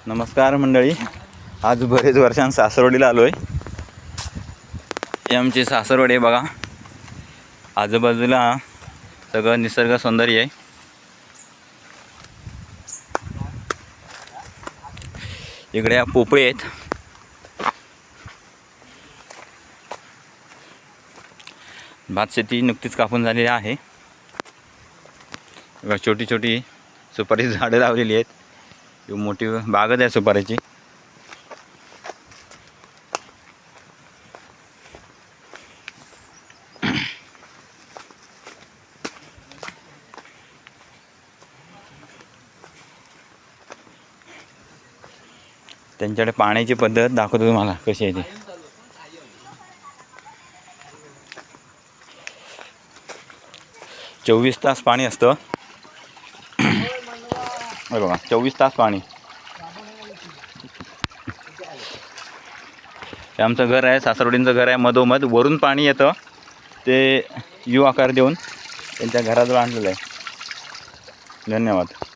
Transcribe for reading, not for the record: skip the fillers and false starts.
नमस्कार मंडळी, आज बरेच वर्षांनी सासरवाडीला आलो आहे. हे आमचे सासरवाडी आहे बघा. आजूबाजूला सगळं निसर्ग सौंदर्य आहे. इकडे या पोपळे आहेत. भात शेती नुकतीच कापून झालेली आहे. छोटी छोटी सुपारीची झाडं लावलेली आहेत. मोठी बागच आहे सुपारीची. त्यांच्याकडे पाण्याची पद्धत दाखवतो तुम्हाला कशी आहे ती. 24 तास पाणी असतं. बघा 24 तास पाणी. हे आमचं घर आहे, सासरवाडींचं घर आहे. मधोमध वरून पाणी येतं, ते यू आकार देऊन त्यांच्या घराजवळ आणलेलं आहे. धन्यवाद.